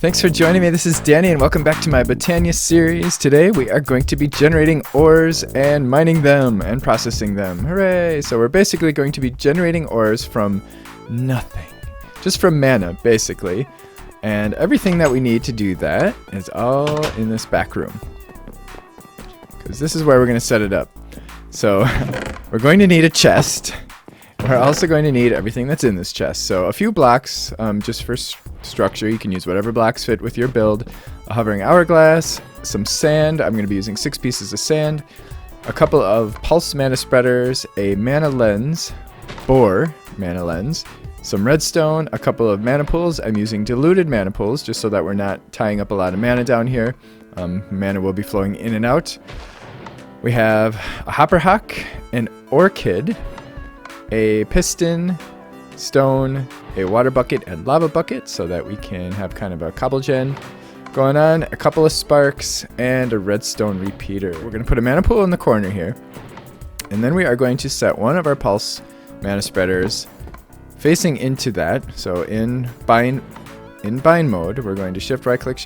Thanks for joining me. This is Danny and welcome back to my Botania series. Today we are going to be generating ores and mining them and processing them. Hooray! So we're basically going to be generating ores from nothing. Just from mana, basically. And everything that we need to do that is all in this back room. Because this is where we're going to set it up. So we're going to need a chest. We're also going to need everything that's in this chest. So a few blocks just for structure. You can use whatever blocks fit with your build. A hovering hourglass, some sand. I'm going to be using 6 pieces of sand. A couple of pulse mana spreaders, a mana lens, or mana lens, some redstone, a couple of mana pools. I'm using diluted mana pools just so that we're not tying up a lot of mana down here. Mana will be flowing in and out. We have a hopper hock, an orchid, a piston, stone, a water bucket, and lava bucket so that we can have kind of a cobble gen going on, a couple of sparks, and a redstone repeater. We're going to put a mana pool in the corner here, and then we are going to set one of our pulse mana spreaders facing into that. So in bind mode, we're going to shift right click,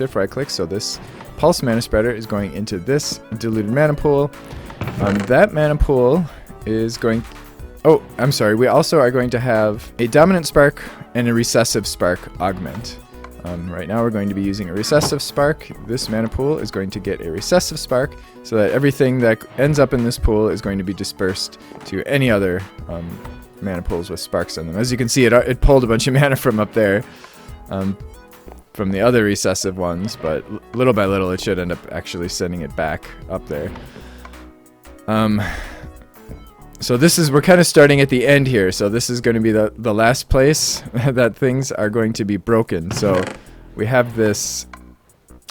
so this pulse mana spreader is going into this diluted mana pool. That mana pool is going... Oh, I'm sorry. We also are going to have a dominant spark and a recessive spark augment. Right now we're going to be using a recessive spark. This mana pool is going to get a recessive spark so that everything that ends up in this pool is going to be dispersed to any other mana pools with sparks in them. As you can see, it pulled a bunch of mana from up there from the other recessive ones, but little by little it should end up actually sending it back up there. So we're kind of starting at the end here. So this is going to be the last place that things are going to be broken. So we have this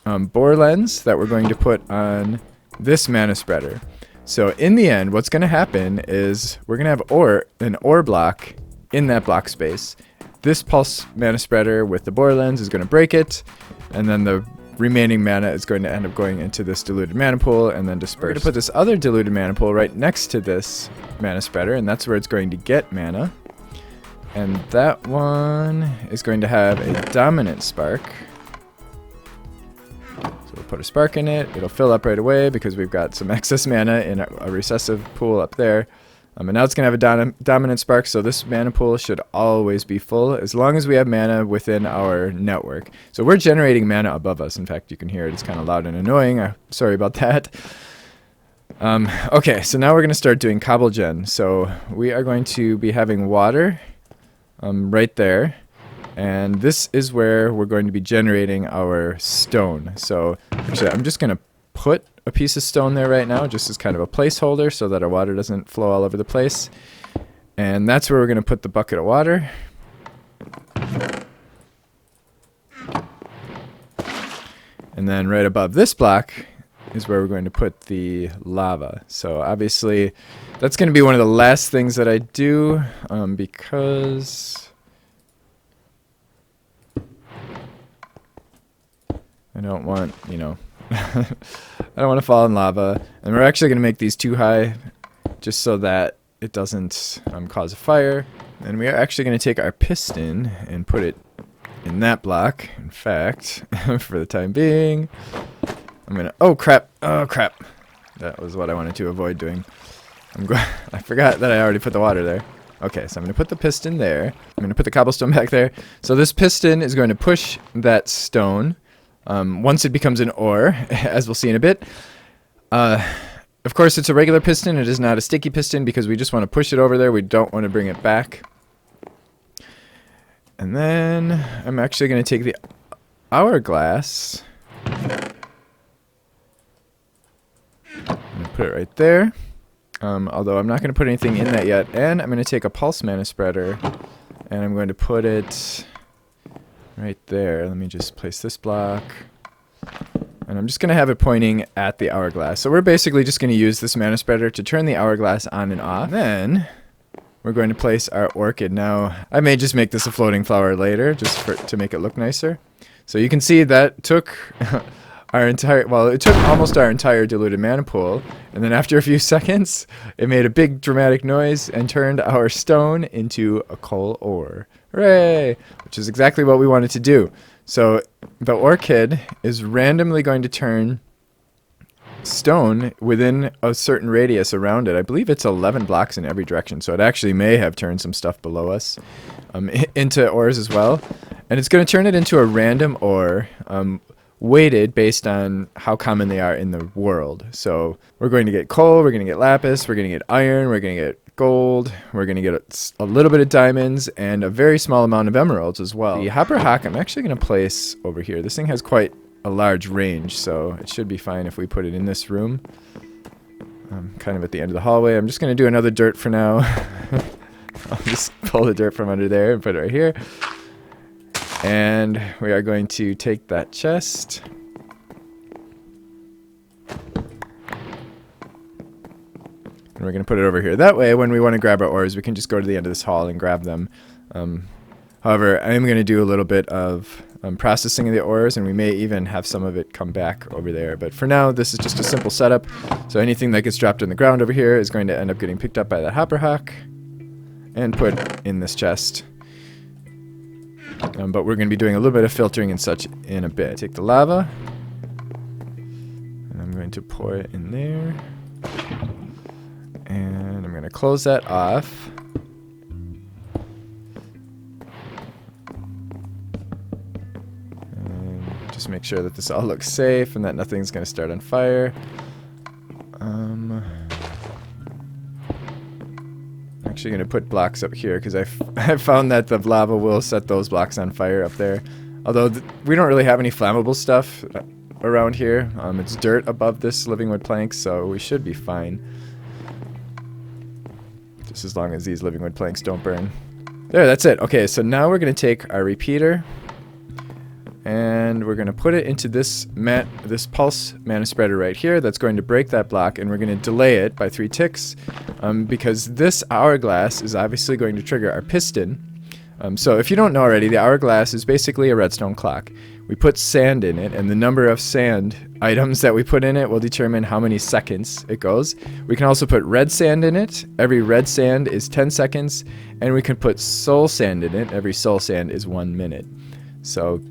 bore lens that we're going to put on this mana spreader. So in the end, what's going to happen is we're going to have an ore block in that block space. This pulse mana spreader with the bore lens is going to break it, and then the remaining mana is going to end up going into this diluted mana pool and then disperse. We're going to put this other diluted mana pool right next to this mana spreader, and that's where it's going to get mana. And that one is going to have a dominant spark. So we'll put a spark in it. It'll fill up right away because we've got some excess mana in a recessive pool up there. And now it's going to have a dominant spark, so this mana pool should always be full as long as we have mana within our network. So we're generating mana above us. In fact, you can hear it. It's kind of loud and annoying. Sorry about that. Okay, so now we're going to start doing cobble gen. So we are going to be having water right there. And this is where we're going to be generating our stone. So actually, I'm just going to put a piece of stone there right now just as kind of a placeholder so that our water doesn't flow all over the place. And that's where we're going to put the bucket of water. And then right above this block is where we're going to put the lava. So obviously that's going to be one of the last things that I do because I don't want, I don't want to fall in lava. And we're actually going to make these too high just so that it doesn't cause a fire. And we are actually going to take our piston and put it in that block. In fact, for the time being, I'm going to... Oh, crap. That was what I wanted to avoid doing. I forgot that I already put the water there. Okay, so I'm going to put the piston there. I'm going to put the cobblestone back there. So this piston is going to push that stone once it becomes an ore, as we'll see in a bit. Of course, it's a regular piston. It is not a sticky piston because we just want to push it over there. We don't want to bring it back. And then I'm actually going to take the hourglass. I'm going to put it right there. Although I'm not going to put anything in that yet. And I'm going to take a pulse mana spreader and I'm going to put it right there. Let me just place this block. And I'm just going to have it pointing at the hourglass. So we're basically just going to use this mana spreader to turn the hourglass on and off. Then we're going to place our orchid. Now, I may just make this a floating flower later just to make it look nicer. So you can see that took it took almost our entire diluted mana pool. And then after a few seconds, it made a big dramatic noise and turned our stone into a coal ore. Hooray! Which is exactly what we wanted to do. So the orchid is randomly going to turn stone within a certain radius around it. I believe it's 11 blocks in every direction, so it actually may have turned some stuff below us into ores as well. And it's going to turn it into a random ore, weighted based on how common they are in the world. So we're going to get coal, we're going to get lapis, we're going to get iron, we're going to get gold, we're going to get a little bit of diamonds, and a very small amount of emeralds as well. The hopper hock I'm actually going to place over here. This thing has quite a large range, so it should be fine if we put it in this room. Kind of at the end of the hallway. I'm just going to do another dirt for now. I'll just pull the dirt from under there and put it right here. And we are going to take that chest. And we're going to put it over here. That way, when we want to grab our ores, we can just go to the end of this hall and grab them. However, I am going to do a little bit of processing of the ores, and we may even have some of it come back over there. But for now, this is just a simple setup. So anything that gets dropped on the ground over here is going to end up getting picked up by that hopper hock and put in this chest. But we're going to be doing a little bit of filtering and such in a bit. Take the lava, and I'm going to pour it in there. And I'm going to close that off. And just make sure that this all looks safe and that nothing's going to start on fire. I'm actually going to put blocks up here because I found that the lava will set those blocks on fire up there. Although we don't really have any flammable stuff around here. It's dirt above this living wood planks, so we should be fine. Just as long as these living wood planks don't burn. There, that's it. Okay, so now we're going to take our repeater and we're going to put it into this pulse mana spreader right here. That's going to break that block, and we're going to delay it by 3 ticks because this hourglass is obviously going to trigger our piston. So if you don't know already, the hourglass is basically a redstone clock. We put sand in it, and the number of sand items that we put in it will determine how many seconds it goes. We can also put red sand in it. Every red sand is 10 seconds, and we can put soul sand in it. Every soul sand is 1 minute. So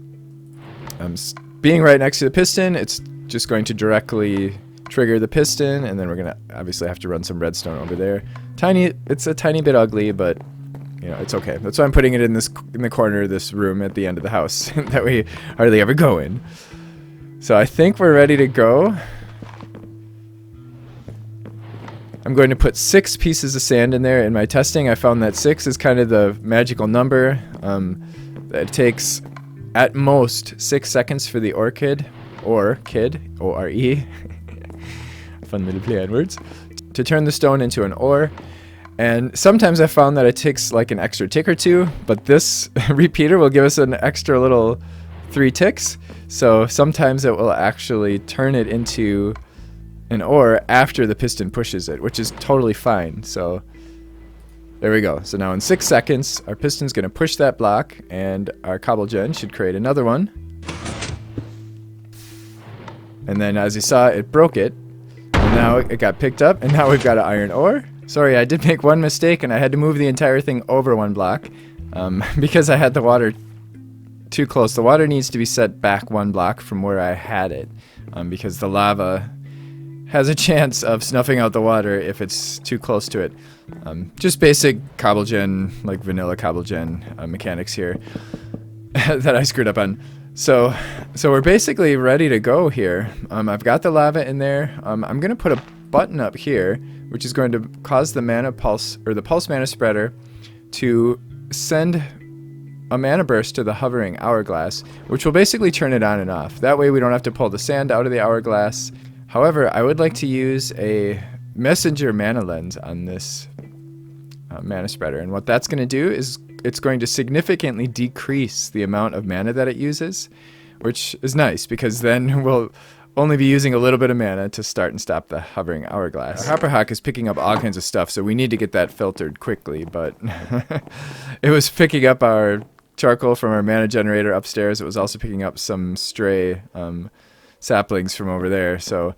being right next to the piston, it's just going to directly trigger the piston, and then we're going to obviously have to run some redstone over there. It's a tiny bit ugly, but you know, it's okay. That's why I'm putting it in the corner of this room at the end of the house that we hardly ever go in. So I think we're ready to go. I'm going to put 6 pieces of sand in there. In my testing, I found that 6 is kind of the magical number. It takes at most 6 seconds for the orchid, or kid, O-R-E, fun little play on words, to turn the stone into an ore. And sometimes I found that it takes like an extra tick or 2, but this repeater will give us an extra little 3 ticks. So sometimes it will actually turn it into an ore after the piston pushes it, which is totally fine. So there we go. So now in 6 seconds, our piston's going to push that block, and our cobble gen should create another one. And then as you saw, it broke it. And now it got picked up, and now we've got an iron ore. Sorry, I did make one mistake, and I had to move the entire thing over 1 block because I had the water too close. The water needs to be set back 1 block from where I had it because the lava has a chance of snuffing out the water if it's too close to it. Just basic cobblegen, like vanilla cobblegen mechanics here that I screwed up on. So we're basically ready to go here. I've got the lava in there. I'm going to put a button up here, which is going to cause the mana pulse, or the pulse mana spreader, to send a mana burst to the hovering hourglass, which will basically turn it on and off. That way we don't have to pull the sand out of the hourglass. However, I would like to use a messenger mana lens on this mana spreader, and what that's going to do is it's going to significantly decrease the amount of mana that it uses, which is nice because then we'll only be using a little bit of mana to start and stop the hovering hourglass. Our hopper hock is picking up all kinds of stuff, so we need to get that filtered quickly, but it was picking up our charcoal from our mana generator upstairs. It was also picking up some stray saplings from over there. So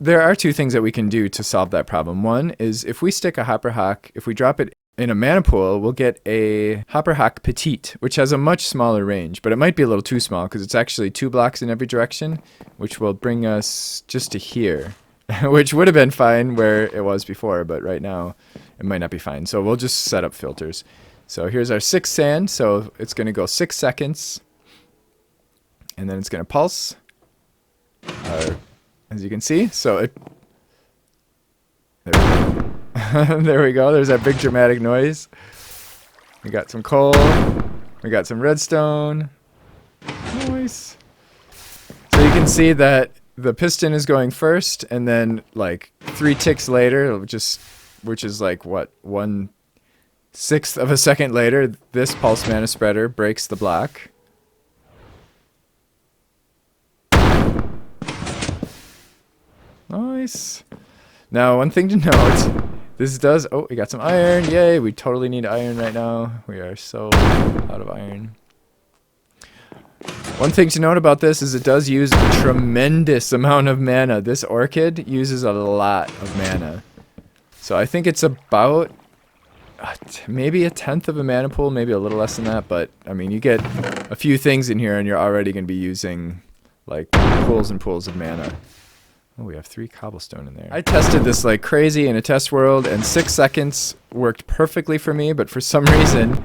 there are 2 things that we can do to solve that problem. One is if we stick a hopper hock, if we drop it in a mana pool, we'll get a Hopper Hawk Petite, which has a much smaller range, but it might be a little too small because it's actually 2 blocks in every direction, which will bring us just to here, which would have been fine where it was before, but right now it might not be fine. So we'll just set up filters. So here's our 6 sand, so it's going to go 6 seconds, and then it's going to pulse, as you can see. So it... There we go. There's that big dramatic noise. We got some coal. We got some redstone. Nice. So you can see that the piston is going first, and then like 3 ticks later, which is like what, 1/6 of a second later, this pulse mana spreader breaks the block. Nice. Now, one thing to note. This does... Oh, we got some iron. Yay, we totally need iron right now. We are so out of iron. One thing to note about this is it does use a tremendous amount of mana. This orchid uses a lot of mana. So I think it's about maybe 1/10 of a mana pool, maybe a little less than that. But, I mean, you get a few things in here and you're already going to be using, like, pools and pools of mana. Oh, we have 3 cobblestone in there. I tested this like crazy in a test world, and 6 seconds worked perfectly for me, but for some reason,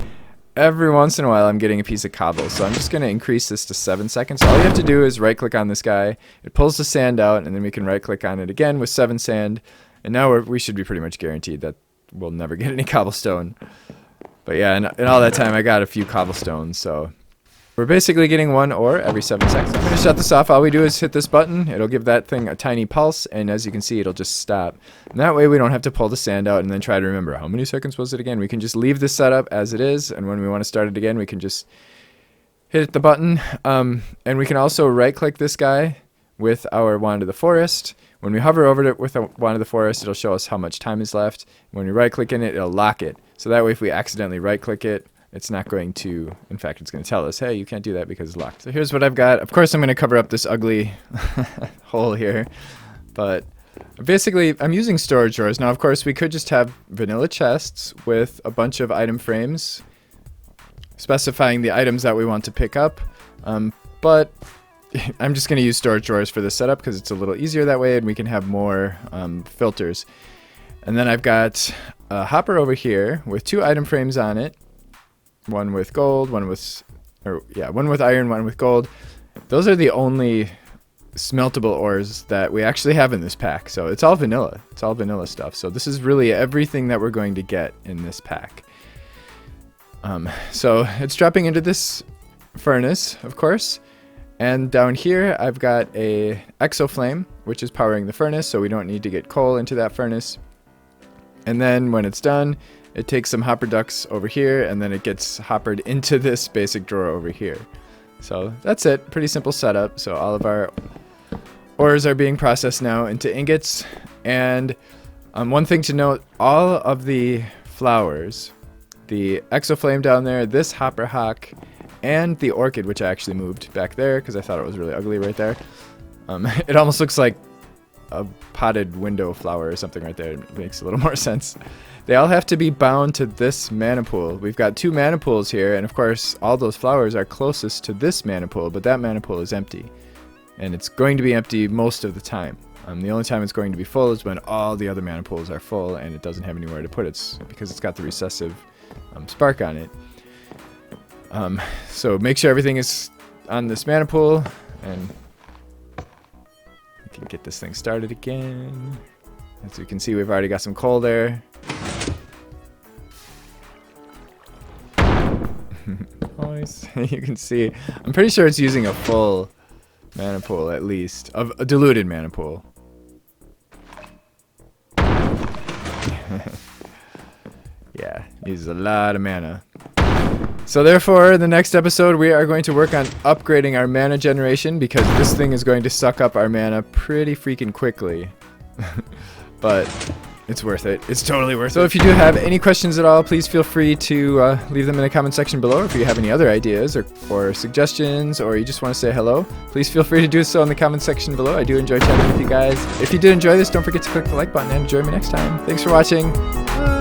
every once in a while I'm getting a piece of cobble. So I'm just going to increase this to 7 seconds. So all you have to do is right-click on this guy. It pulls the sand out, and then we can right-click on it again with 7 sand. And now we should be pretty much guaranteed that we'll never get any cobblestone. But yeah, in all that time, I got a few cobblestones, so... We're basically getting 1 ore every 7 seconds. I'm going to shut this off. All we do is hit this button. It'll give that thing a tiny pulse, and as you can see, it'll just stop. And that way we don't have to pull the sand out and then try to remember how many seconds was it again. We can just leave this setup as it is, and when we want to start it again, we can just hit the button. And we can also right-click this guy with our Wand of the Forest. When we hover over it with a Wand of the Forest, it'll show us how much time is left. When we right-click in it, it'll lock it. So that way if we accidentally right-click it, it's not going to, in fact, it's going to tell us, hey, you can't do that because it's locked. So here's what I've got. Of course, I'm going to cover up this ugly hole here. But basically, I'm using storage drawers. Now, of course, we could just have vanilla chests with a bunch of item frames specifying the items that we want to pick up. But I'm just going to use storage drawers for this setup because it's a little easier that way, and we can have more filters. And then I've got a hopper over here with 2 item frames on it. One with gold, one with iron, one with gold. Those are the only smeltable ores that we actually have in this pack. So it's all vanilla. It's all vanilla stuff. So this is really everything that we're going to get in this pack. So it's dropping into this furnace, of course. And down here, I've got a exoflame, which is powering the furnace. So we don't need to get coal into that furnace. And then when it's done, it takes some hopper ducts over here, and then it gets hoppered into this basic drawer over here. So that's it. Pretty simple setup. So all of our ores are being processed now into ingots. And one thing to note, all of the flowers, the exoflame down there, this hopper hawk, and the orchid, which I actually moved back there because I thought it was really ugly right there. It almost looks like a potted window flower or something right there. It makes a little more sense. They all have to be bound to this mana pool. We've got 2 mana pools here, and of course all those flowers are closest to this mana pool, but that mana pool is empty. And it's going to be empty most of the time. The only time it's going to be full is when all the other mana pools are full and it doesn't have anywhere to put it because it's got the recessive spark on it. So make sure everything is on this mana pool, and we can get this thing started again. As you can see, we've already got some coal there. Nice. You can see, I'm pretty sure it's using a full mana pool at least, of a diluted mana pool. Yeah, uses a lot of mana. So therefore, the next episode we are going to work on upgrading our mana generation because this thing is going to suck up our mana pretty freaking quickly. But it's worth it. It's totally worth it. So if you do have any questions at all, please feel free to leave them in the comment section below. If you have any other ideas or suggestions, or you just want to say hello, please feel free to do so in the comment section below. I do enjoy chatting with you guys. If you did enjoy this, don't forget to click the like button and join me next time. Thanks for watching. Bye.